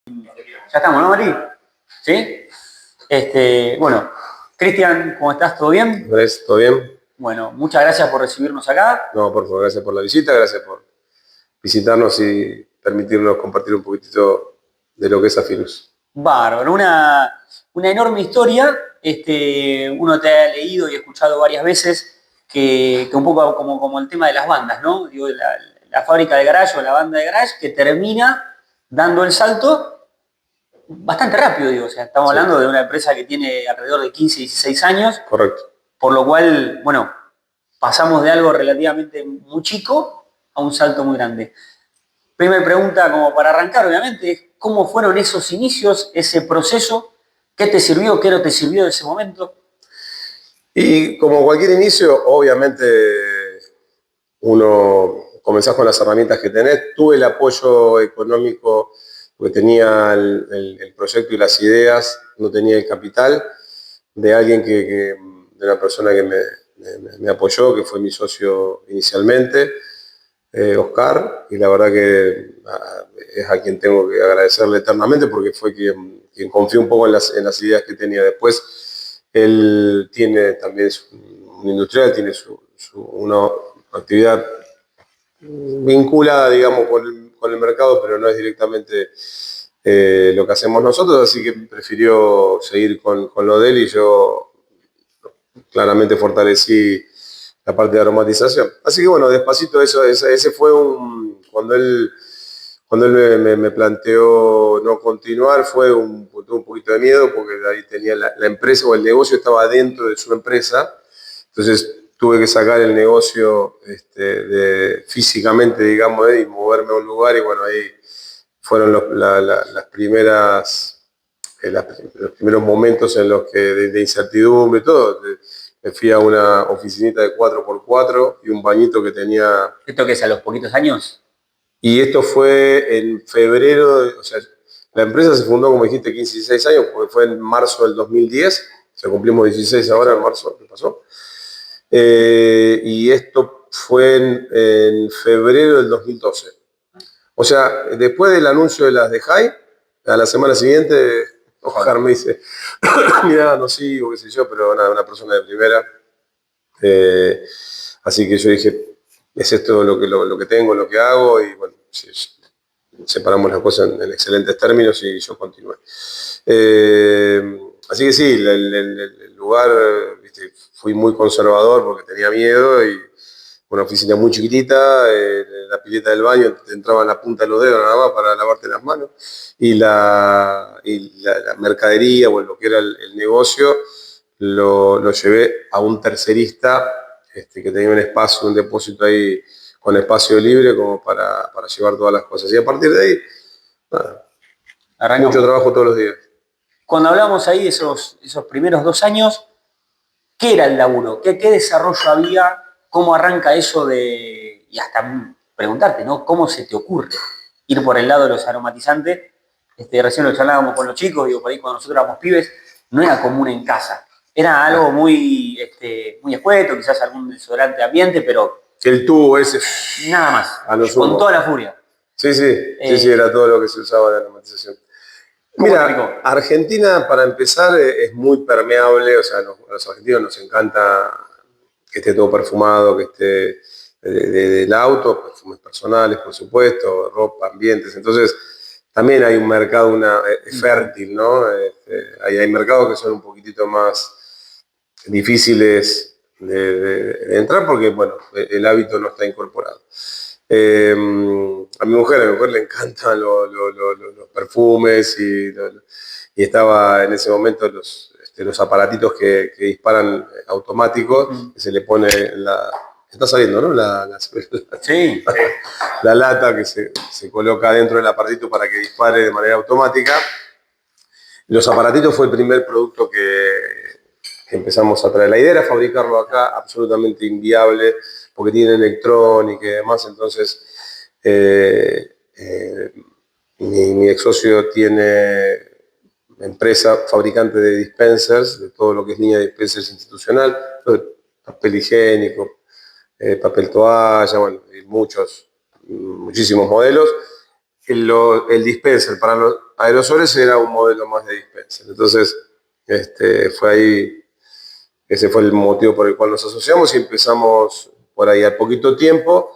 Ya estamos, ¿no, Mari? ¿Sí? Bueno, Cristian, ¿cómo estás? ¿Todo bien? Andrés, ¿todo bien? Bueno, muchas gracias por recibirnos acá. No, por favor, gracias por la visita, gracias por visitarnos y permitirnos compartir un poquitito de lo que es Afirus. Bárbaro, una enorme historia. Uno te ha leído y escuchado varias veces que un poco como el tema de las bandas, ¿no? Digo, la fábrica de garage o la banda de garage que termina dando el salto bastante rápido, digo. O sea, estamos Sí, hablando de una empresa que tiene alrededor de 15, 16 años, correcto. por lo cual, bueno, pasamos de algo relativamente muy chico a un salto muy grande. Primera pregunta, como para arrancar, obviamente, es cómo fueron esos inicios, ese proceso, qué te sirvió, qué no te sirvió en ese momento. Y como cualquier inicio, obviamente uno comenzás con las herramientas que tenés. Tuve el apoyo económico porque tenía el proyecto y las ideas, no tenía el capital de alguien de una persona que me apoyó, que fue mi socio inicialmente. Oscar, y la verdad que es a quien tengo que agradecerle eternamente porque fue quien confió un poco en las ideas que tenía. Después, él tiene también un industrial, tiene una actividad vinculada, digamos, con el mercado, pero no es directamente lo que hacemos nosotros, así que prefirió seguir con lo de él y yo claramente fortalecí la parte de aromatización. Así que bueno, despacito ese fue cuando él me planteó no continuar, tuve un poquito de miedo porque ahí tenía la empresa o el negocio estaba dentro de su empresa, entonces tuve que sacar el negocio físicamente, digamos, y moverme a un lugar y bueno, ahí fueron las primeras los primeros momentos en los que de incertidumbre y todo. Me fui a una oficinita de 4x4 y un bañito que tenía. ¿Esto que es a los poquitos años? Y esto fue en febrero, o sea, la empresa se fundó, como dijiste, 15, 16 años, porque fue en marzo del 2010, o sea, cumplimos 16 ahora, en marzo, ¿qué pasó? Y esto fue en febrero del 2012. O sea, después del anuncio de las de High, a la semana siguiente, Oscar me dice, mira, no sigo, qué sé yo, pero una persona de primera. Eh, Así que yo dije, es esto lo que tengo, lo que hago, y bueno, sí, separamos las cosas en excelentes términos y yo continué. Así que sí, el lugar, viste, fui muy conservador porque tenía miedo y una oficina muy chiquitita, la pileta del baño te entraba en la punta de los dedos nada más para lavarte las manos y la mercadería o lo que era el negocio lo llevé a un tercerista que tenía un espacio, un depósito ahí con espacio libre como para llevar todas las cosas. Y a partir de ahí, nada, mucho Arrancamos. trabajo todos los días. Cuando hablamos ahí de esos primeros 2 años, ¿qué era el laburo? ¿Qué desarrollo había? ¿Cómo arranca eso de, y hasta preguntarte, ¿no? ¿Cómo se te ocurre ir por el lado de los aromatizantes? Recién lo charlábamos con los chicos, digo, por ahí cuando nosotros éramos pibes, no era común en casa. Era algo muy escueto, quizás algún desodorante ambiente, pero El tubo ese, nada más, a lo con toda sumo. la furia. Sí, era todo lo que se usaba en la aromatización. ¿Cómo arrancó? Mira, Argentina, para empezar, es muy permeable, o sea, a los argentinos nos encanta que esté todo perfumado, que esté del auto, perfumes personales, por supuesto, ropa, ambientes. Entonces, también hay un mercado es fértil, ¿no? Hay mercados que son un poquitito más difíciles de entrar porque, bueno, el hábito no está incorporado. A mi mujer le encantan los perfumes y estaba en ese momento los aparatitos que disparan automáticos, que se le pone está saliendo, ¿no? Sí. La lata que se coloca dentro del aparatito para que dispare de manera automática. Los aparatitos fue el primer producto que empezamos a traer. La idea era fabricarlo acá, absolutamente inviable, porque tiene electrónica y demás. Entonces, mi ex socio tiene empresa fabricante de dispensers, de todo lo que es línea de dispensers institucional, papel higiénico, papel toalla, bueno, y muchísimos modelos. el dispenser para los aerosoles era un modelo más de dispenser. Entonces, fue ahí, ese fue el motivo por el cual nos asociamos y empezamos por ahí al poquito tiempo.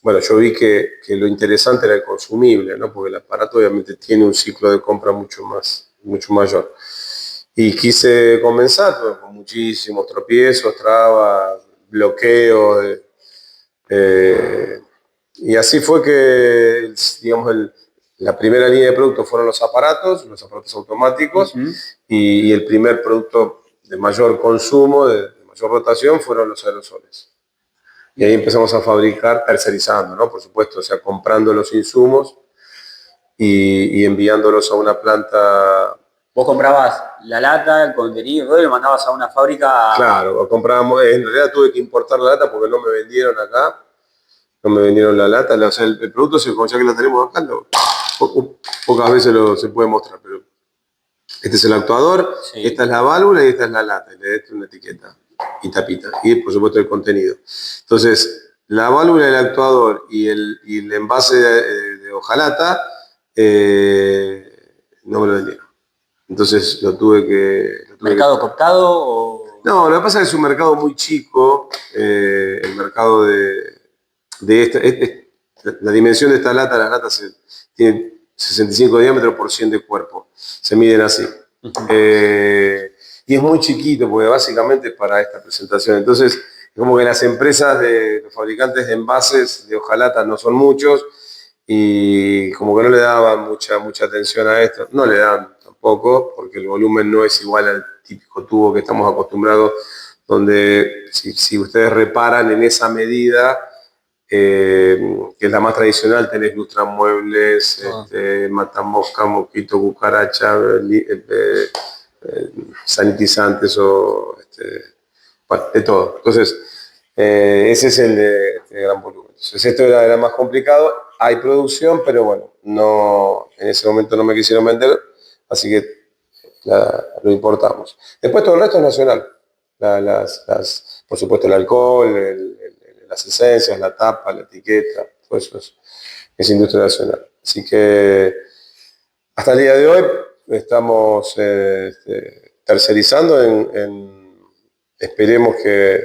Bueno, yo vi que lo interesante era el consumible, ¿no? Porque el aparato obviamente tiene un ciclo de compra mucho mayor. Y quise comenzar pues, con muchísimos tropiezos, trabas, bloqueos. Y así fue que, digamos, la primera línea de productos fueron los aparatos automáticos, y el primer producto de mayor consumo, de mayor rotación, fueron los aerosoles. Y ahí empezamos a fabricar, tercerizando, ¿no? Por supuesto, o sea, comprando los insumos y enviándolos a una planta. Vos comprabas la lata, el contenido, y lo mandabas a una fábrica. Claro, comprábamos, en realidad tuve que importar la lata porque no me vendieron acá, no me vendieron la lata, o sea, el producto, como ya que la tenemos acá, pocas veces se puede mostrar, pero este es el actuador, sí. Esta es la válvula y esta es la lata, y le diste una etiqueta y tapita, y por supuesto el contenido. Entonces, la válvula del actuador y el envase de hojalata no me lo vendieron. Entonces lo tuve que... ¿Mercado cooptado o...? No, lo que pasa es que es un mercado muy chico, el mercado la dimensión de esta lata, las latas tienen 65 de diámetro por 100 de cuerpo, se miden así. Y es muy chiquito porque básicamente es para esta presentación. Entonces, como que las empresas los fabricantes de envases de hojalata no son muchos y como que no le daban mucha atención a esto. No le dan tampoco porque el volumen no es igual al típico tubo que estamos acostumbrados, donde si ustedes reparan en esa medida, que es la más tradicional, tenés lustramuebles, matamosca, mosquito, cucaracha, sanitizantes o de todo. Entonces, ese es el de gran volumen. Entonces, esto era más complicado. Hay producción, pero bueno, en ese momento no me quisieron vender, así que lo importamos. Después todo el resto es nacional. Por supuesto el alcohol, las esencias, la tapa, la etiqueta, todo eso es industria nacional. Así que hasta el día de hoy estamos tercerizando esperemos que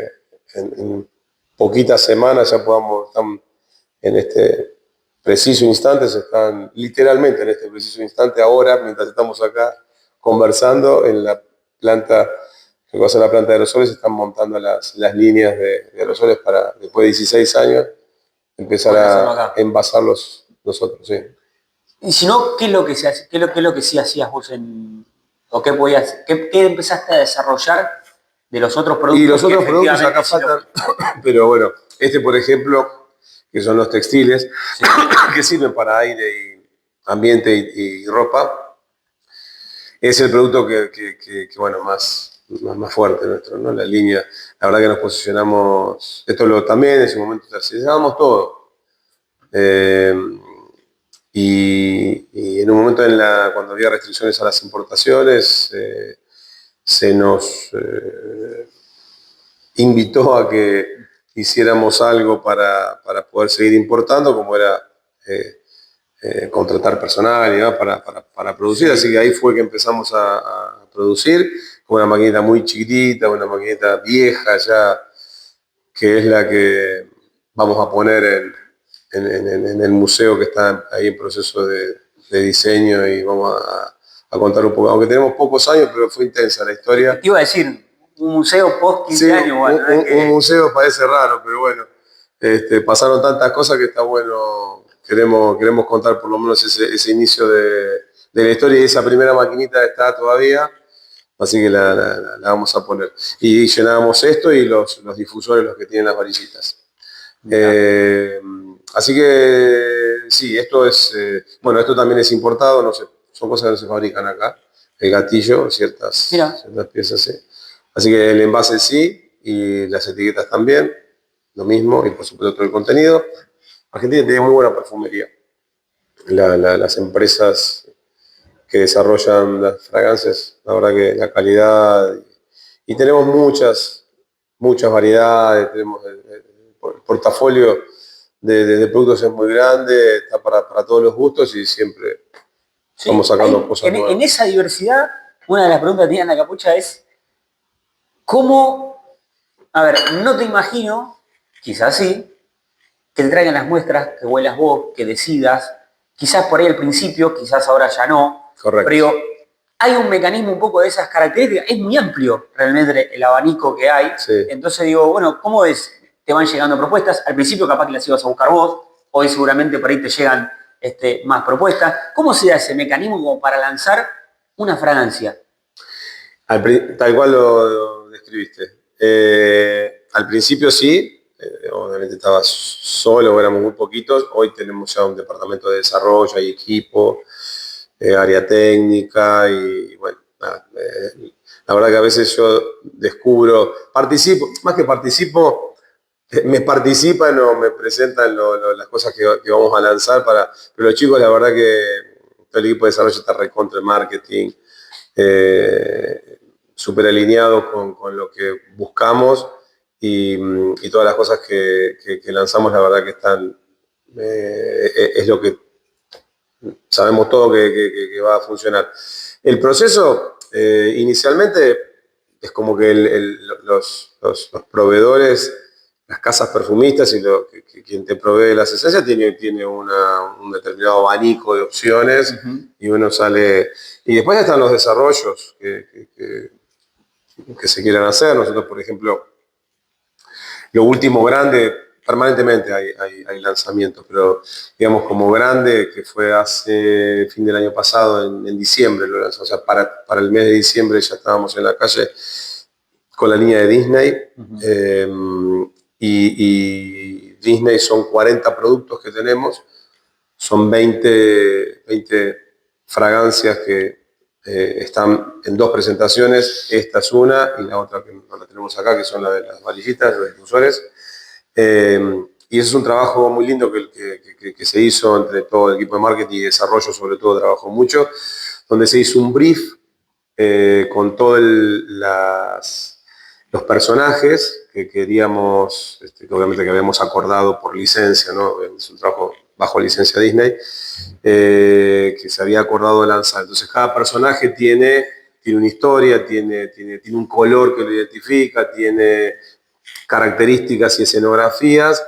en poquitas semanas ya podamos, están en este preciso instante, literalmente en este preciso instante ahora, mientras estamos acá conversando, en la planta, que va a ser la planta de aerosoles, están montando las líneas de aerosoles para, después de 16 años, empezar a envasarlos nosotros, sí. Y si no, ¿qué es lo que sí hacías vos o qué empezaste a desarrollar de los otros productos? Y los otros productos acá faltan, pero bueno, por ejemplo, que son los textiles, sí, que sirven para aire y ambiente y ropa, es el producto que bueno, más fuerte nuestro, ¿no? La línea, la verdad que nos posicionamos, también en ese momento tercerizábamos todo. Y en un momento cuando había restricciones a las importaciones, se nos invitó a que hiciéramos algo para poder seguir importando, como era contratar personal y demás para producir. Así que ahí fue que empezamos a producir con una maquinita muy chiquitita, una maquinita vieja ya, que es la que vamos a poner en el museo que está ahí en proceso de diseño, y vamos a contar un poco, aunque tenemos pocos años, pero fue intensa la historia. Te iba a decir, un museo post 15 años. Bueno, un museo parece raro, pero bueno, pasaron tantas cosas que está bueno, queremos contar por lo menos ese inicio de la historia, y esa primera maquinita está todavía, así que la vamos a poner. Y llenábamos esto y los difusores, los que tienen las varillitas. Así que sí, esto esto también es importado, no sé, son cosas que no se fabrican acá. El gatillo, ciertas piezas, sí. Así que el envase sí, y las etiquetas también, lo mismo, y por supuesto todo el contenido. Argentina tiene muy buena perfumería. Las empresas que desarrollan las fragancias, la verdad que la calidad, y tenemos muchas variedades, tenemos el portafolio de productos es muy grande, está para todos los gustos y siempre Sí, vamos sacando ahí, cosas nuevas. en esa diversidad, una de las preguntas que tenía en la capucha es, ¿cómo, a ver, no te imagino, quizás sí, que te traigan las muestras, que huelas vos, que decidas, quizás por ahí al principio, quizás ahora ya no, Correcto. pero digo, hay un mecanismo un poco de esas características, es muy amplio realmente el abanico que hay, Sí. entonces digo, bueno, ¿cómo es? Te van llegando propuestas, al principio capaz que las ibas a buscar vos, hoy seguramente por ahí te llegan más propuestas, ¿cómo se da ese mecanismo como para lanzar una fragancia? Tal cual lo describiste. Al principio sí, obviamente estaba solo, éramos muy poquitos. Hoy tenemos ya un departamento de desarrollo, hay equipo, área técnica y bueno, nada, la verdad que a veces yo descubro, participo, más que participo, me participan o me presentan las cosas que vamos a lanzar pero los chicos la verdad que todo el equipo de desarrollo está recontra el marketing, súper alineados con lo que buscamos y todas las cosas que lanzamos la verdad que están, es lo que sabemos todo que va a funcionar. El proceso inicialmente es como que los proveedores, las casas perfumistas y quien te provee las esencias tiene un determinado abanico de opciones y uno sale... Y después están los desarrollos que se quieran hacer. Nosotros, por ejemplo, lo último grande, permanentemente hay lanzamientos, pero digamos como grande, que fue hace fin del año pasado, en diciembre lo lanzamos, o sea, para el mes de diciembre ya estábamos en la calle con la línea de Disney, y Disney son 40 productos que tenemos, son 20 fragancias que están en dos presentaciones, esta es una y la otra que no la tenemos acá, que son la de las varillitas, los difusores. Y eso es un trabajo muy lindo que se hizo entre todo el equipo de marketing y desarrollo, sobre todo trabajó mucho, donde se hizo un brief con todos los personajes que queríamos, que obviamente que habíamos acordado por licencia, ¿no? Es un trabajo bajo licencia Disney, que se había acordado lanzar. Entonces cada personaje tiene una historia, tiene un color que lo identifica, tiene características y escenografías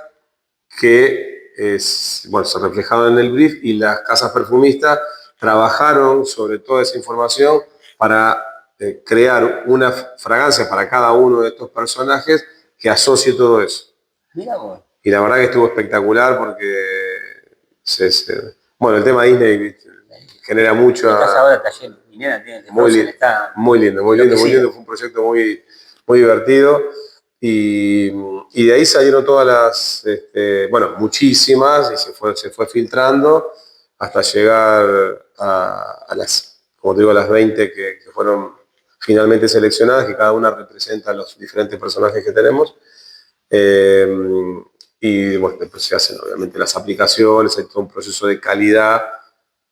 que se reflejaban en el brief y las casas perfumistas trabajaron sobre toda esa información para crear una fragancia para cada uno de estos personajes que asocie todo eso. Mira vos. Y la verdad que estuvo espectacular porque bueno, el tema Disney, ¿viste? Genera mucho. La casa ahora está llena, Minera tiene muy lindo, está muy lindo, muy lindo. Fue un proyecto muy divertido. Y de ahí salieron todas las, bueno, muchísimas, y se fue filtrando hasta llegar a las, como te digo, a las 20 que fueron finalmente seleccionadas, que cada una representa a los diferentes personajes que tenemos. Y bueno, después se hacen obviamente las aplicaciones, hay todo un proceso de calidad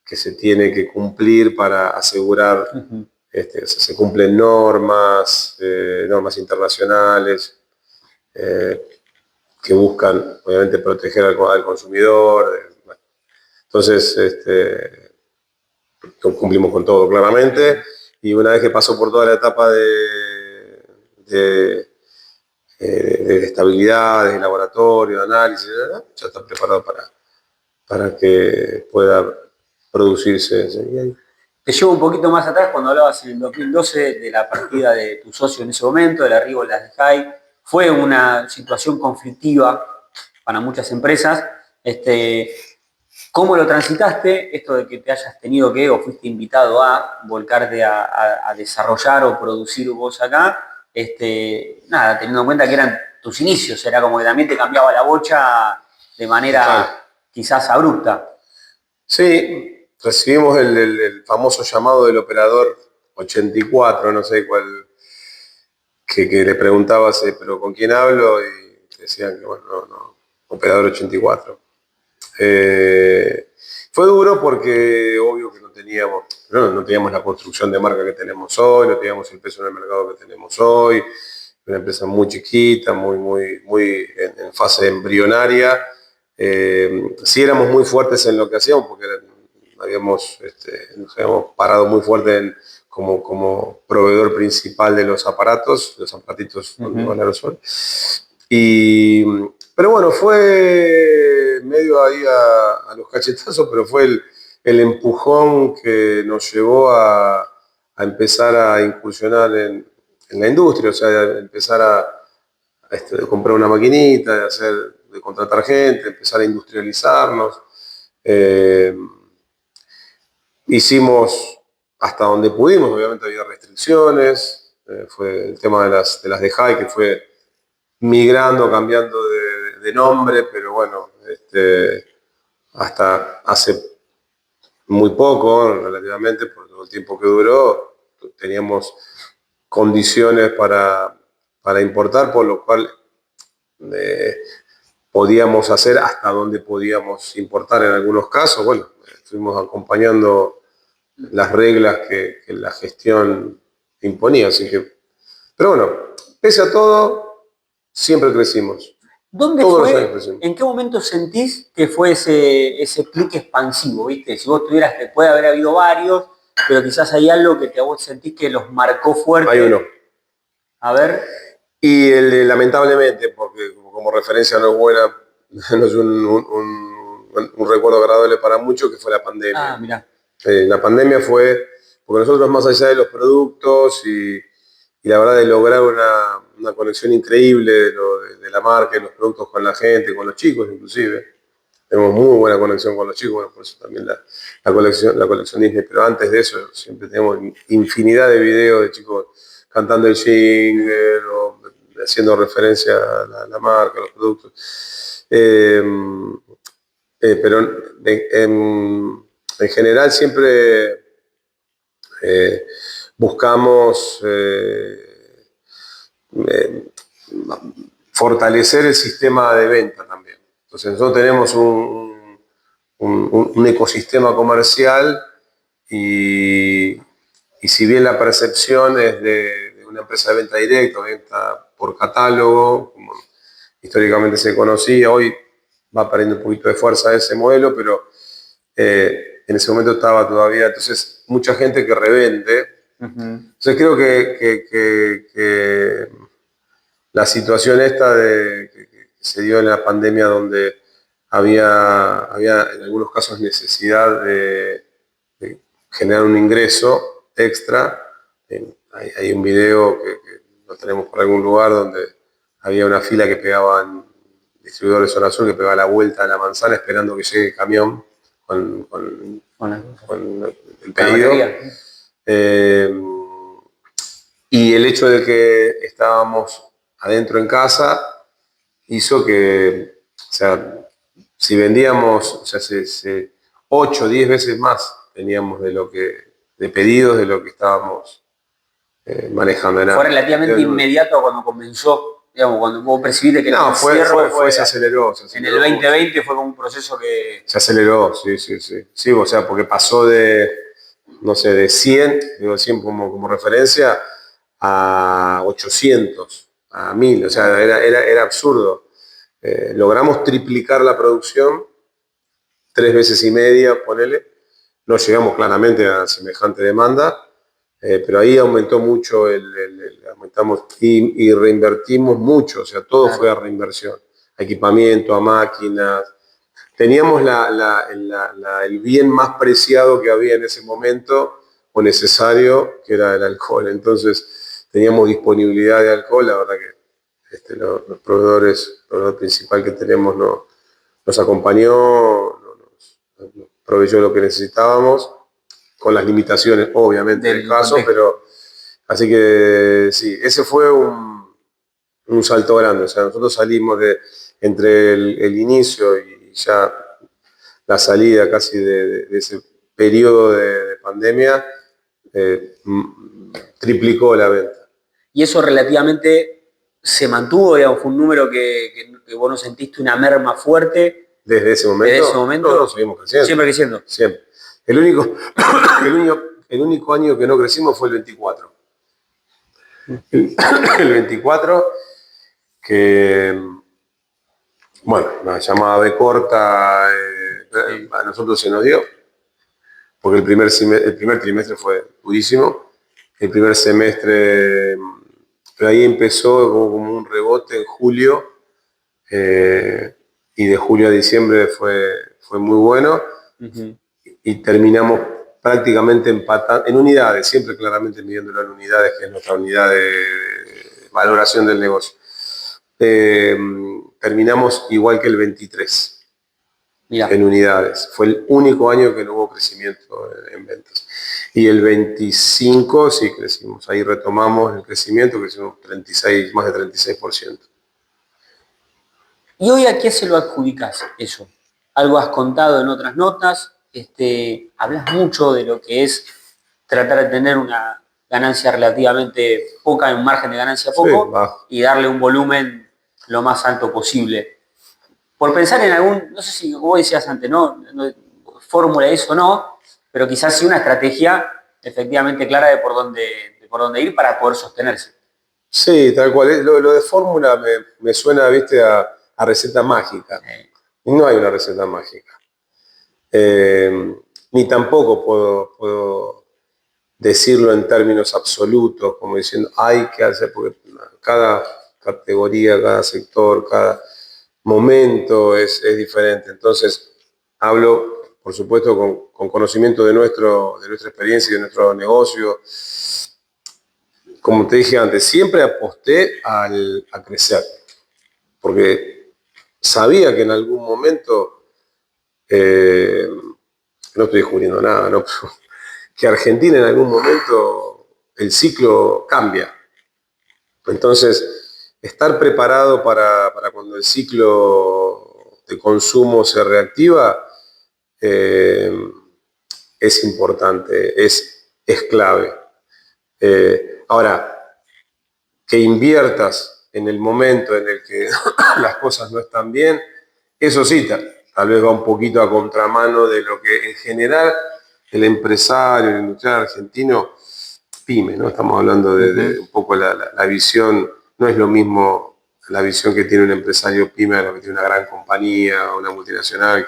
que se tiene que cumplir para asegurar, se cumplen normas, normas internacionales, que buscan obviamente proteger al consumidor. Bueno. Entonces, cumplimos con todo claramente y una vez que pasó por toda la etapa de estabilidad, de laboratorio, de análisis, ya está preparado para que pueda producirse. Te llevo un poquito más atrás cuando hablabas en el 2012 de la partida de tu socio en ese momento, del arribo de las de High. Fue una situación conflictiva para muchas empresas. ¿Cómo lo transitaste? Esto de que te hayas tenido que, o fuiste invitado a volcarte a desarrollar o producir vos acá. Nada, teniendo en cuenta que eran tus inicios, era como que también te cambiaba la bocha de manera quizás abrupta. Sí, recibimos el famoso llamado del operador 84, no sé cuál, que le preguntabas, pero ¿con quién hablo? Y te decían que, bueno, no, operador 84. Fue duro porque obvio que no teníamos la construcción de marca que tenemos hoy, no teníamos el peso en el mercado que tenemos hoy, una empresa muy chiquita, muy en fase embrionaria, Sí éramos muy fuertes en lo que hacíamos, porque nos habíamos parado muy fuerte como proveedor principal de los aparatos, los aparatitos con aerosol. Pero bueno, fue medio ahí a los cachetazos, pero fue el empujón que nos llevó a empezar a incursionar en la industria, o sea, a empezar a comprar una maquinita, de contratar gente, empezar a industrializarnos. Hicimos hasta donde pudimos, obviamente había restricciones, fue el tema de las de High, que fue migrando, cambiando de nombre, pero bueno, hasta hace muy poco, relativamente, por todo el tiempo que duró, teníamos condiciones para importar, por lo cual podíamos hacer hasta donde podíamos importar en algunos casos. Bueno, fuimos acompañando las reglas que la gestión imponía, así que, pero bueno, pese a todo, siempre crecimos. ¿Dónde Todos fue, los años crecimos. en qué momento sentís que fue ese clic expansivo, viste? Si vos tuvieras, que puede haber habido varios, pero quizás hay algo que vos sentís que los marcó fuerte. Hay uno. A ver. Y lamentablemente, porque como referencia no es buena, no es un recuerdo agradable para muchos, que fue la pandemia. Ah, mirá. La pandemia fue, porque nosotros más allá de los productos y la verdad de lograr una conexión increíble de la marca y los productos con la gente, con los chicos inclusive. Tenemos muy buena conexión con los chicos, bueno, por eso también la colección Disney, pero antes de eso siempre tenemos infinidad de videos de chicos cantando el jingle o haciendo referencia a la marca, a los productos. Pero en general siempre buscamos fortalecer el sistema de venta también. Entonces nosotros tenemos un ecosistema comercial y si bien la percepción es de una empresa de venta directa, venta por catálogo, como históricamente se conocía, hoy va perdiendo un poquito de fuerza ese modelo, pero en ese momento estaba todavía, entonces mucha gente que revende. Entonces creo que la situación esta que se dio en la pandemia, donde había en algunos casos necesidad de generar un ingreso extra. Hay un video que lo tenemos por algún lugar donde había una fila que pegaban distribuidores de zona sur, que pegaba la vuelta a la manzana esperando que llegue el camión con el pedido. Y el hecho de que estábamos adentro en casa hizo que, o sea, si vendíamos, o sea, 8 o 10 veces más teníamos de pedidos de lo que estábamos manejando. Fue relativamente inmediato cuando comenzó, digamos, cuando vos percibiste que no, se aceleró. En el 2020 fue como un proceso que... Se aceleró, sí. Sí, o sea, porque pasó de, no sé, de 100, digo 100 como referencia, a 800, a 1000, o sea, era absurdo. Logramos triplicar la producción, 3 veces y media, ponele. No llegamos claramente a semejante demanda, pero ahí aumentó mucho, aumentamos y reinvertimos mucho, o sea, todo fue a reinversión, a equipamiento, a máquinas. Teníamos el bien más preciado que había en ese momento o necesario, que era el alcohol. Entonces teníamos disponibilidad de alcohol, la verdad que los proveedores, el proveedor principal que tenemos nos acompañó, nos proveyó lo que necesitábamos, con las limitaciones obviamente del caso, pero así que sí, ese fue un salto grande. O sea, nosotros salimos entre el inicio y ya la salida casi de ese periodo de pandemia, triplicó la venta. Y eso relativamente se mantuvo, digamos, fue un número que vos no sentiste una merma fuerte. Desde ese momento. No, seguimos creciendo. Siempre creciendo. Siempre. El único año que no crecimos fue el 24. El 24, que Bueno, la llamada B corta Sí. a nosotros se nos dio, porque el primer trimestre fue durísimo. El primer semestre, pero ahí empezó como un rebote en julio, eh, y de julio a diciembre fue muy bueno, Ujú. y terminamos prácticamente empatando, en unidades, siempre claramente midiéndolo en unidades, que es nuestra unidad de valoración del negocio. Eh, Terminamos igual que el 23 en Mira, unidades. Fue el único año que no hubo crecimiento en ventas. Y el 25 sí crecimos. Ahí retomamos el crecimiento, crecimos 36, más de 36%. ¿y hoy a qué se lo adjudicas eso? Algo has contado en otras notas, hablas mucho de lo que es tratar de tener una ganancia relativamente poca, un margen de ganancia Sí, poco, bajo. y darle un volumen lo más alto posible. Por pensar en algún, no sé si, como decías antes, fórmula eso no, pero quizás sí una estrategia efectivamente clara de por dónde ir para poder sostenerse. Sí, tal cual. Lo de fórmula me suena, viste, a receta mágica. Eh, Y no hay una receta mágica. Ni tampoco puedo decirlo en términos absolutos, como diciendo hay que hacer, porque cada categoría, cada sector, cada momento es diferente. Entonces, hablo, por supuesto, con conocimiento de nuestra experiencia y de nuestro negocio. Como te dije antes, siempre aposté a crecer, porque sabía que en algún momento, eh, no estoy descubriendo nada, ¿no? Que Argentina en algún momento el ciclo cambia. Entonces, estar preparado para cuando el ciclo de consumo se reactiva, eh, es importante, es clave. Ahora, que inviertas en el momento en el que las cosas no están bien, eso sí, tal vez va un poquito a contramano de lo que en general el empresario, el industrial argentino, pyme, ¿no? Estamos hablando de ujú. un poco la visión, no es lo mismo la visión que tiene un empresario pyme a lo que tiene una gran compañía o una multinacional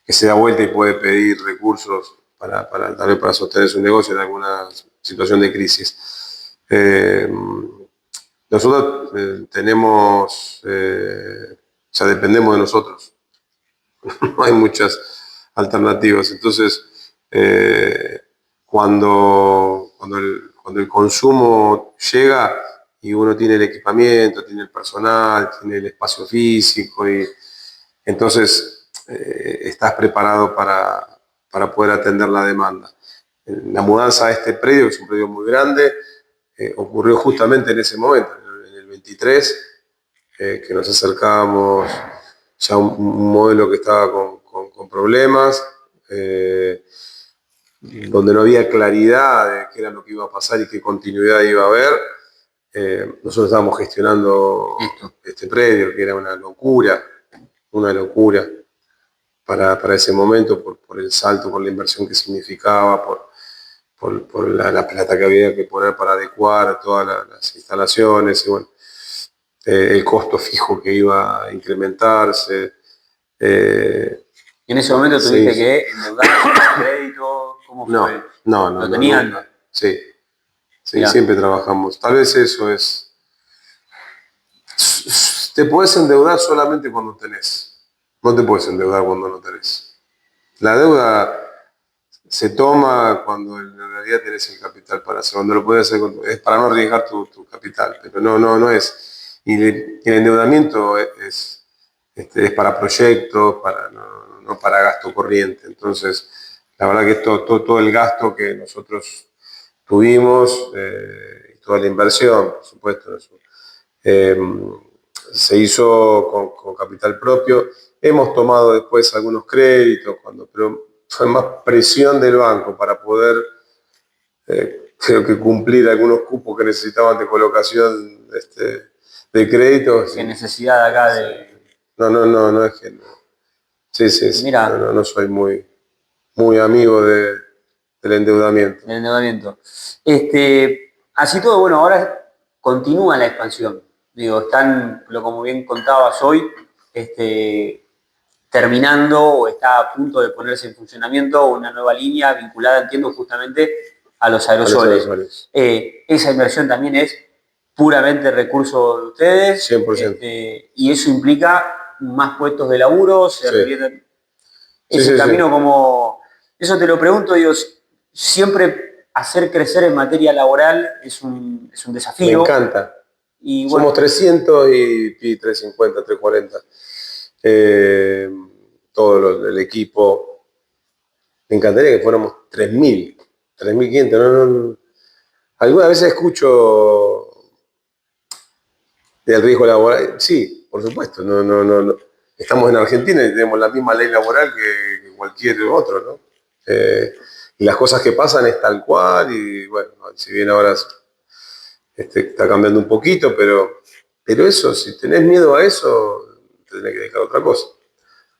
que se da vuelta y puede pedir recursos tal vez para sostener su negocio en alguna situación de crisis. Nosotros o sea, dependemos de nosotros. No hay muchas alternativas. Entonces, cuando el consumo llega y uno tiene el equipamiento, tiene el personal, tiene el espacio físico, y entonces estás preparado para poder atender la demanda. La mudanza a este predio, que es un predio muy grande, ocurrió justamente en ese momento, en el 23, que nos acercábamos ya a un modelo que estaba con problemas, donde no había claridad de qué era lo que iba a pasar y qué continuidad iba a haber. Nosotros estábamos gestionando Esto. este predio, que era una locura para ese momento, por el salto, por la inversión que significaba, por la plata que había que poner para adecuar todas las instalaciones y bueno, el costo fijo que iba a incrementarse. En ese momento Sí, tuviste que endeudarte con crédito, ¿cómo no, fue? no, ¿Lo no, tenían? nunca. Sí, sí, Mirá, siempre trabajamos. Tal vez eso es. Te puedes endeudar solamente cuando tenés. No te puedes endeudar cuando no tenés. La deuda se toma cuando en realidad tenés el capital para hacer. Cuando lo puedes hacer, es para no arriesgar tu capital. Pero no es. Y el endeudamiento es para proyectos, no para gasto corriente. Entonces, la verdad que todo el gasto que nosotros tuvimos, toda la inversión, por supuesto, eso, eh, se hizo con capital propio. Hemos tomado después algunos créditos, pero fue más presión del banco para poder, creo que cumplir algunos cupos que necesitaban de colocación de créditos. qué necesidad acá de... No es que no. Sí, sí, sí. Mira, No soy muy amigo del endeudamiento. el endeudamiento. Así todo, bueno, ahora continúa la expansión. Digo, están, lo como bien contabas hoy, terminando o está a punto de ponerse en funcionamiento una nueva línea vinculada, entiendo, justamente a los aerosoles. Esa inversión también es puramente recurso de ustedes. 100%. Y eso implica más puestos de laburo, se revierten. Ese camino como... Eso te lo pregunto, digo, siempre hacer crecer en materia laboral es un desafío. Me encanta. Y bueno, somos 300 y 350, 340. Todo el equipo. Me encantaría que fuéramos 3.000, 3.500. Algunas veces escucho del riesgo laboral. Sí, por supuesto. No. Estamos en Argentina y tenemos la misma ley laboral que cualquier otro, ¿no? Y las cosas que pasan es tal cual. Y bueno, si bien ahora está cambiando un poquito, pero eso, si tenés miedo a eso, te tenés que dedicar a otra cosa.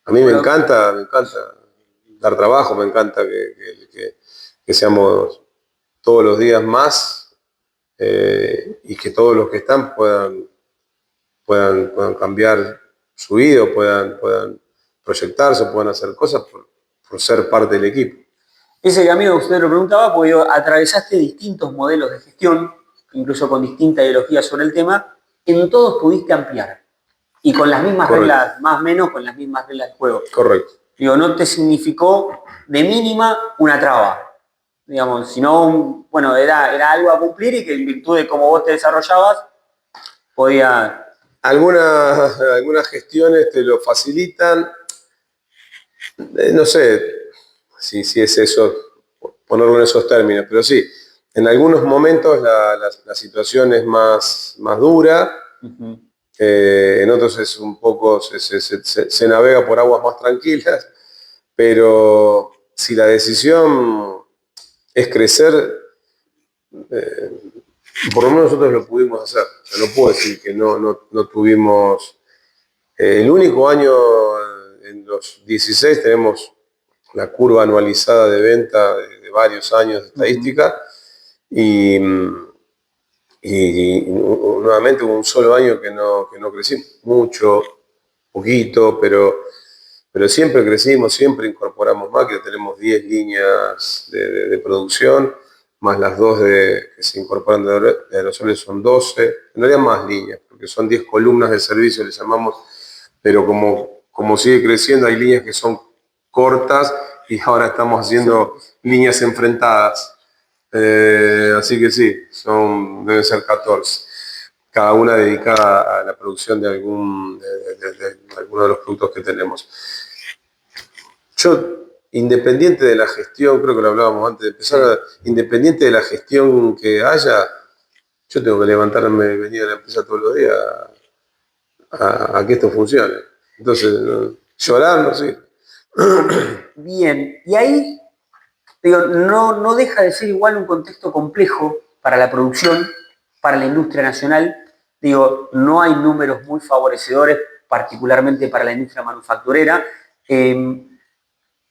A mí me encanta dar trabajo, me encanta que seamos todos los días más y que todos los que están puedan cambiar su vida, puedan proyectarse, puedan hacer cosas por ser parte del equipo. Ese camino que usted lo preguntaba, porque atravesaste distintos modelos de gestión, incluso con distinta ideología sobre el tema, en todos pudiste ampliar. Y con las mismas reglas, más o menos con las mismas reglas de juego. Correcto. Digo, no te significó de mínima una traba, digamos, sino, bueno, era algo a cumplir y que en virtud de cómo vos te desarrollabas, podía... Algunas gestiones te lo facilitan, no sé si es eso, ponerlo en esos términos, pero sí, en algunos momentos la situación es más dura. Uh-huh. En otros es un poco, se navega por aguas más tranquilas, pero si la decisión es crecer, por lo menos nosotros lo pudimos hacer. O sea, no puedo decir que no tuvimos... el único año, en los 16, tenemos la curva anualizada de venta de varios años de estadística, y nuevamente hubo un solo año que no crecimos mucho, poquito, pero siempre crecimos, siempre incorporamos máquinas. Tenemos 10 líneas de producción, más las 2 que se incorporan de aerosoles, son 12, en realidad más líneas, porque son 10 columnas de servicio, les llamamos, pero como sigue creciendo, hay líneas que son cortas y ahora estamos haciendo líneas enfrentadas. Así que sí, deben ser 14, cada una dedicada a la producción de alguno de los productos que tenemos. Yo, independiente de la gestión, creo que lo hablábamos antes de empezar, independiente de la gestión que haya, yo tengo que levantarme y venir a la empresa todos los días a que esto funcione. Entonces, llorar, no sé. Bien, y ahí... Digo, no deja de ser igual un contexto complejo para la producción, para la industria nacional. Digo, no hay números muy favorecedores, particularmente para la industria manufacturera.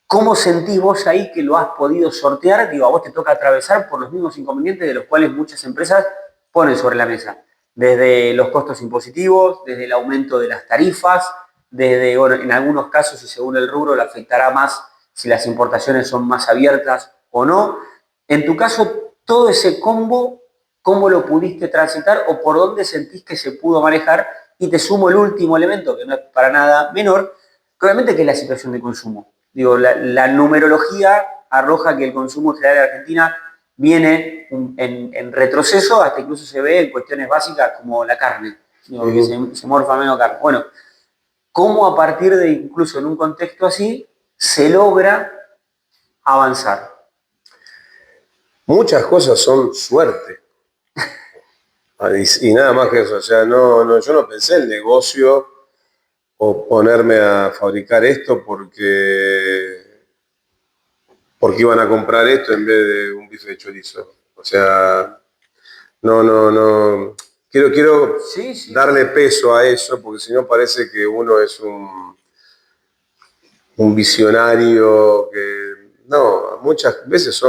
¿Cómo sentís vos ahí que lo has podido sortear? Digo, a vos te toca atravesar por los mismos inconvenientes de los cuales muchas empresas ponen sobre la mesa. Desde los costos impositivos, desde el aumento de las tarifas, desde, bueno, en algunos casos, y según el rubro, le afectará más si las importaciones son más abiertas o no. En tu caso, todo ese combo, ¿cómo lo pudiste transitar o por dónde sentís que se pudo manejar? Y te sumo el último elemento, que no es para nada menor, que obviamente que es la situación de consumo. Digo, la numerología arroja que el consumo en general de Argentina viene en retroceso, hasta incluso se ve en cuestiones básicas como la carne, digo, que se morfa menos carne. Bueno, ¿cómo a partir de incluso en un contexto así se logra avanzar? Muchas cosas son suerte. Y nada más que eso. O sea, yo no pensé el negocio o ponerme a fabricar esto porque iban a comprar esto en vez de un bife de chorizo. O sea, no. Quiero darle peso a eso, porque si no parece que uno es un visionario que... No, muchas veces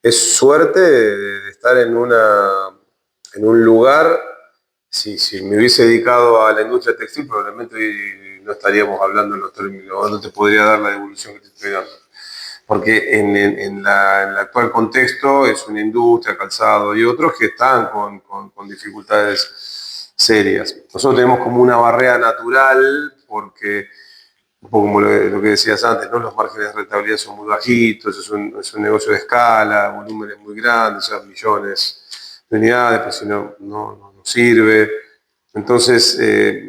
es suerte de estar en un lugar si me hubiese dedicado a la industria textil, probablemente hoy no estaríamos hablando en los términos, no te podría dar la devolución que te estoy dando. Porque en el actual contexto es una industria, calzado y otros que están con dificultades serias. Nosotros tenemos como una barrera natural porque, un poco como lo que decías antes, ¿no? Los márgenes de rentabilidad son muy bajitos, es un negocio de escala, volúmenes muy grandes, o sea, millones de unidades, pero si no sirve. Entonces,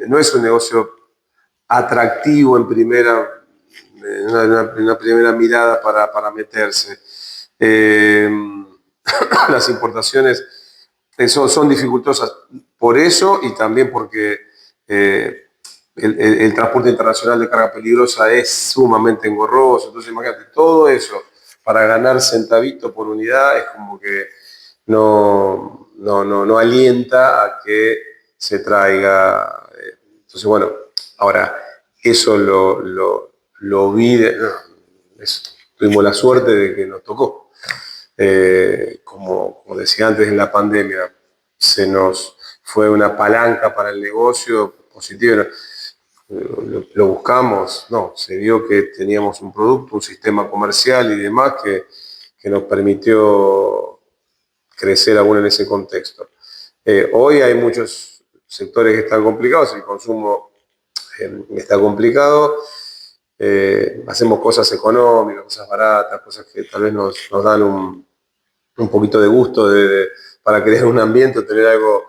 no es un negocio atractivo en una primera mirada para meterse. Las importaciones son dificultosas por eso y también porque el transporte internacional de carga peligrosa es sumamente engorroso. Entonces, imagínate, todo eso para ganar centavito por unidad es como que no alienta a que se traiga. Entonces, bueno, ahora, eso lo vi, tuvimos la suerte de que nos tocó. Como decía antes, en la pandemia se nos fue una palanca para el negocio positiva. Lo buscamos, no, se vio que teníamos un producto, un sistema comercial y demás que nos permitió crecer aún en ese contexto. Hoy hay muchos sectores que están complicados, el consumo está complicado, hacemos cosas económicas, cosas baratas, cosas que tal vez nos dan un poquito de gusto para crear un ambiente, tener algo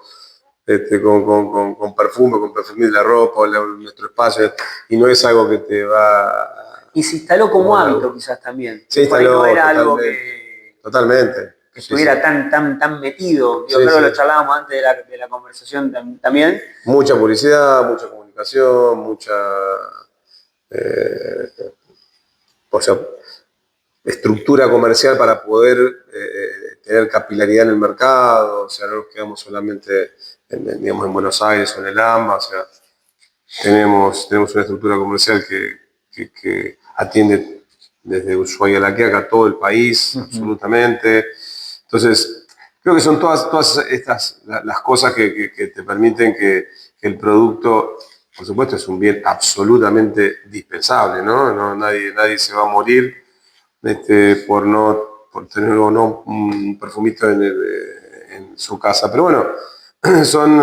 con perfume, con perfumir la ropa, nuestro espacio, y no es algo que te va... Y se instaló como hábito quizás también. Se instaló, no era totalmente, algo totalmente. Que estuviera sí. tan metido. Yo creo que lo charlábamos antes de la conversación también. Mucha publicidad, mucha comunicación, mucha o sea, estructura comercial para poder tener capilaridad en el mercado. O sea, no nos quedamos solamente digamos, en Buenos Aires o en el AMBA. O sea, tenemos una estructura comercial que atiende desde Ushuaia a La Quiaca a todo el país, absolutamente. Entonces, creo que son todas estas las cosas que te permiten que el producto, por supuesto, es un bien absolutamente dispensable, ¿no? Nadie se va a morir por tener o no un perfumito en su casa. Pero bueno, son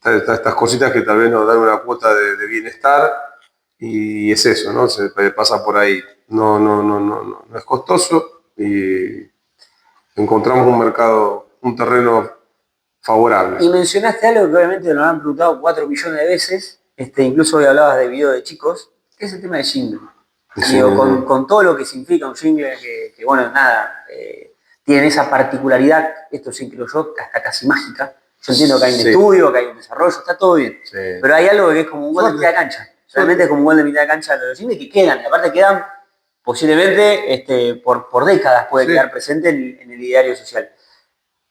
estas cositas que tal vez nos dan una cuota de bienestar y es eso, ¿no? Se pasa por ahí. No es costoso y encontramos un mercado, un terreno favorable. Y mencionaste algo que obviamente nos han preguntado 4 millones de veces, incluso hoy hablabas de video de chicos, que es el tema del jingle. Digo, con todo lo que significa un jingle, que bueno, nada, tienen esa particularidad, esto sí creo yo, que hasta casi mágica. Yo entiendo que hay un estudio, que hay un desarrollo, está todo bien. Sí. Pero hay algo que es como un gol de mitad de cancha. Realmente es como un gol de mitad de cancha de los jingles que quedan, y aparte quedan posiblemente por décadas puede quedar presente en el ideario social.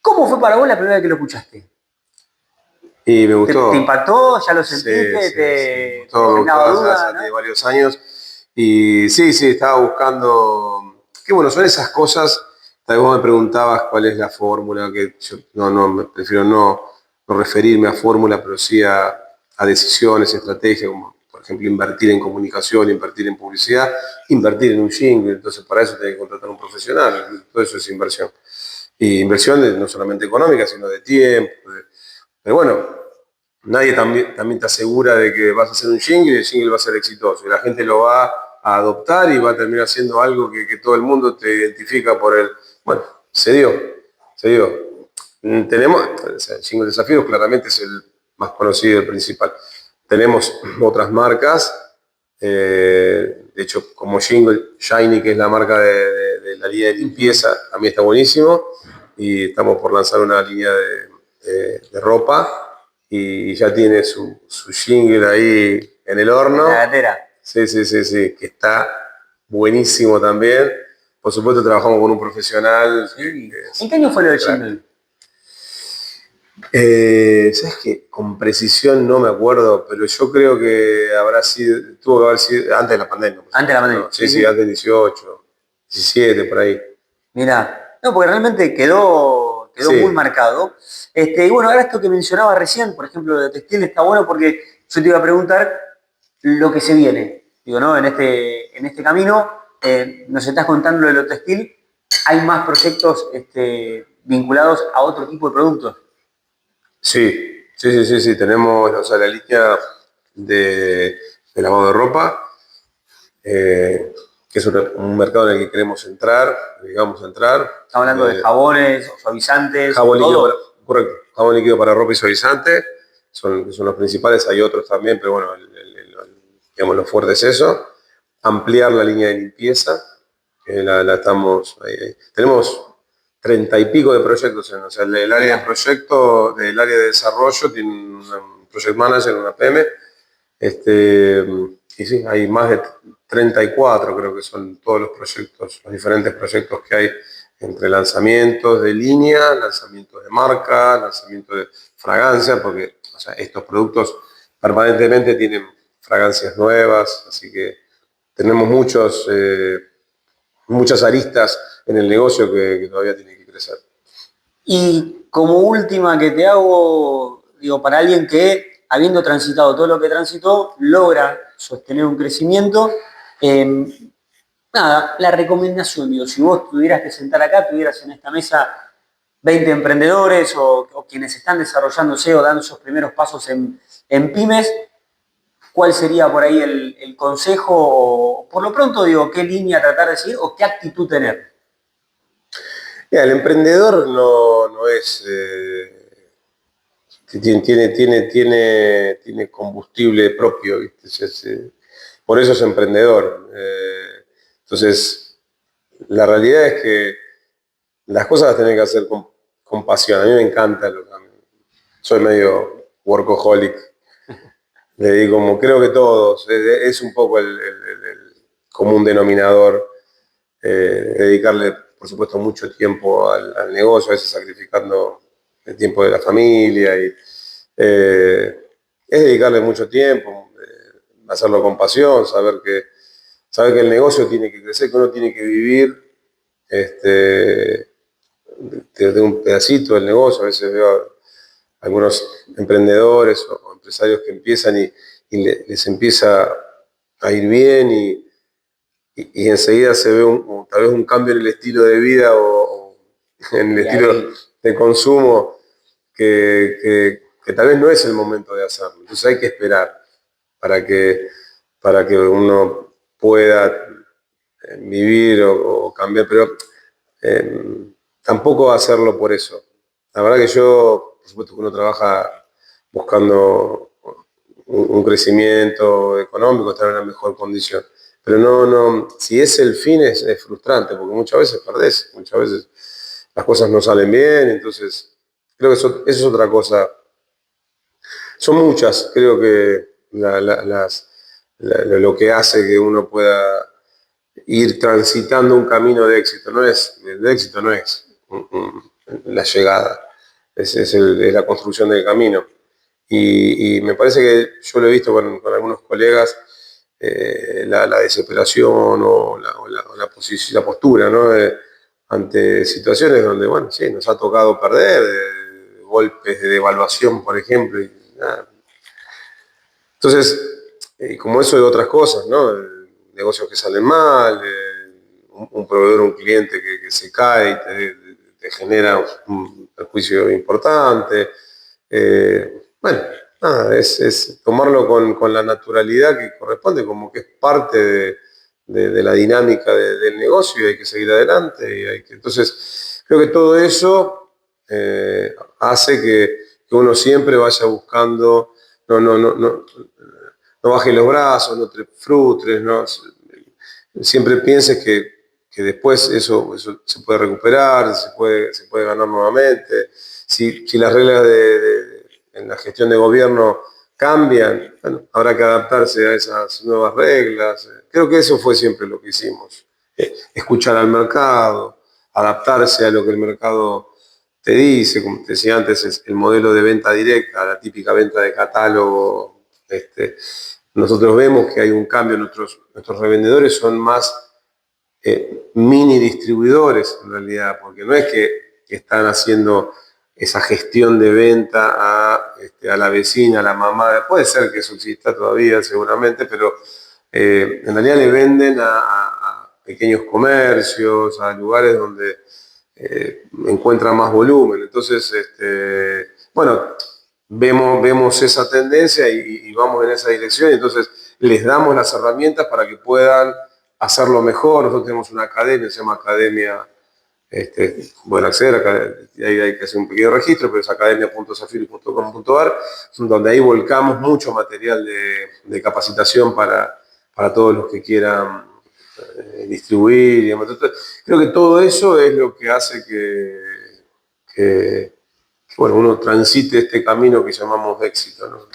¿Cómo fue para vos la primera vez que lo escuchaste? Y me gustó. ¿Te impactó? ¿Ya lo sentiste? Me gustó hace varios años. Y sí, estaba buscando... Qué bueno, son esas cosas. Tal vez vos me preguntabas cuál es la fórmula, que yo prefiero no referirme a fórmula, pero sí a decisiones, estrategias, como por ejemplo invertir en comunicación, invertir en publicidad, invertir en un jingle. Entonces para eso tenés que contratar a un profesional. Todo eso es inversión. Y inversión no solamente económica, sino de tiempo. Pero bueno, nadie también te asegura de que vas a hacer un jingle y el jingle va a ser exitoso. Y la gente lo va a adoptar y va a terminar siendo algo que todo el mundo te identifica por el... Bueno, se dio. Tenemos, el jingle Desafíos claramente es el más conocido, el principal. Tenemos otras marcas, de hecho como jingle, Shiny, que es la marca de la línea de limpieza, también está buenísimo. Y estamos por lanzar una línea de ropa y ya tiene su jingle ahí en el horno. La gatera. Sí, que está buenísimo también. Por supuesto trabajamos con un profesional. Sí. ¿En qué año fue lo del jingle? ¿Sabes qué? Con precisión no me acuerdo, pero yo creo que tuvo que haber sido antes de la pandemia. Antes de la pandemia. No, sí, antes del 18, 17, por ahí. Mirá, no, porque realmente quedó quedó Sí. muy marcado. Y bueno, ahora esto que mencionaba recién, por ejemplo, lo de textil está bueno porque yo te iba a preguntar lo que se viene. Digo, ¿no? En este camino, nos estás contando lo de lo textil, hay más proyectos vinculados a otro tipo de productos. Sí. Tenemos, o sea, la línea de lavado de ropa, que es un mercado en el que queremos entrar, digamos entrar. Estamos hablando de Eh, jabones, suavizantes, Jabón líquido para, todo. correcto, jabón líquido para ropa y suavizante, son los principales, hay otros también, pero bueno, digamos, lo fuerte es eso. Ampliar la línea de limpieza, la estamos, tenemos 30 y pico de proyectos, o sea, el área de proyecto, del área de desarrollo, tiene un project manager, una PM, y sí, hay más de 34, creo que son todos los proyectos, los diferentes proyectos que hay entre lanzamientos de línea, lanzamientos de marca, lanzamientos de fragancia, porque o sea, estos productos permanentemente tienen fragancias nuevas, así que tenemos muchas aristas en el negocio que todavía tienen que crecer. Y como última que te hago, digo, para alguien que, habiendo transitado todo lo que transitó, logra sostener un crecimiento, eh, nada, la recomendación, digo, si vos tuvieras que sentar acá, tuvieras en esta mesa 20 emprendedores o quienes están desarrollándose o dando esos primeros pasos en pymes, ¿cuál sería por ahí el consejo? O, por lo pronto, digo, ¿qué línea tratar de seguir o qué actitud tener? Mira, el emprendedor no es, tiene combustible propio, ¿viste? Por eso es emprendedor. Entonces, la realidad es que las cosas las tenés que hacer con pasión. A mí me encanta, soy medio workaholic, le digo, como creo que todos, es un poco el común denominador, dedicarle, por supuesto, mucho tiempo al negocio, a veces sacrificando el tiempo de la familia, y es dedicarle mucho tiempo, hacerlo con pasión, saber que el negocio tiene que crecer, que uno tiene que vivir de un pedacito del negocio. A veces veo a algunos emprendedores o empresarios que empiezan y les empieza a ir bien, y enseguida se ve tal vez un cambio en el estilo de vida o en el Y estilo ahí, de consumo que tal vez no es el momento de hacerlo. Entonces hay que esperar para que uno pueda vivir o cambiar, pero eh, tampoco hacerlo por eso. La verdad que yo, por supuesto que uno trabaja buscando un crecimiento económico, estar en una mejor condición. Pero no, si es el fin es frustrante, porque muchas veces perdés, muchas veces las cosas no salen bien, entonces creo que eso es otra cosa. Son muchas, creo que lo que hace que uno pueda ir transitando un camino de éxito. El éxito no es la llegada, es la construcción del camino. Y me parece que yo lo he visto con algunos colegas, la desesperación la postura, ¿no? Ante situaciones donde, bueno, sí, nos ha tocado perder, golpes de devaluación, por ejemplo. Entonces, como eso de otras cosas, ¿no? Negocios que salen mal, un proveedor, un cliente que se cae y te genera un perjuicio importante. Bueno, nada, es tomarlo con la naturalidad que corresponde, como que es parte de la dinámica del negocio, y hay que seguir adelante. Entonces, creo que todo eso hace que uno siempre vaya buscando, no bajes los brazos, no te frustres, ¿no? Siempre pienses que después eso se puede recuperar, se puede ganar nuevamente. Si las reglas en la gestión de gobierno cambian, bueno, habrá que adaptarse a esas nuevas reglas. Creo que eso fue siempre lo que hicimos. Escuchar al mercado, adaptarse a lo que el mercado te dice. Como te decía antes, es el modelo de venta directa, la típica venta de catálogo. Nosotros vemos que hay un cambio. Nuestros revendedores son más mini distribuidores, en realidad, porque no es que están haciendo esa gestión de venta a la vecina, a la mamá. Puede ser que eso exista todavía, seguramente, pero en realidad le venden a pequeños comercios, a lugares donde encuentran más volumen. Entonces, bueno, vemos esa tendencia y vamos en esa dirección. Entonces, les damos las herramientas para que puedan hacerlo mejor. Nosotros tenemos una academia, se llama Academia, bueno, acceder, ahí hay que hacer un pequeño registro, pero es academia.zafiri.com.ar, donde ahí volcamos mucho material de capacitación para todos los que quieran distribuir. Y demás. Entonces, creo que todo eso es lo que hace que bueno, uno transite este camino que llamamos éxito, ¿no?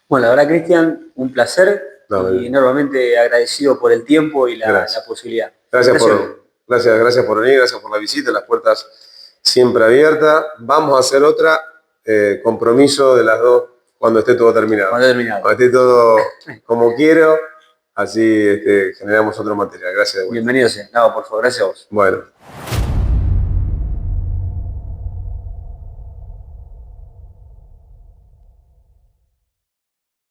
Bueno, la verdad, Cristian, un placer No, y enormemente agradecido por el tiempo y la posibilidad. Gracias por venir, gracias por la visita, las puertas siempre abiertas. Vamos a hacer otra, compromiso de las dos cuando esté todo terminado. Cuando esté todo como quiero, así generamos otro material. Gracias. Bienvenido sea. No, por favor, gracias a vos. Bueno.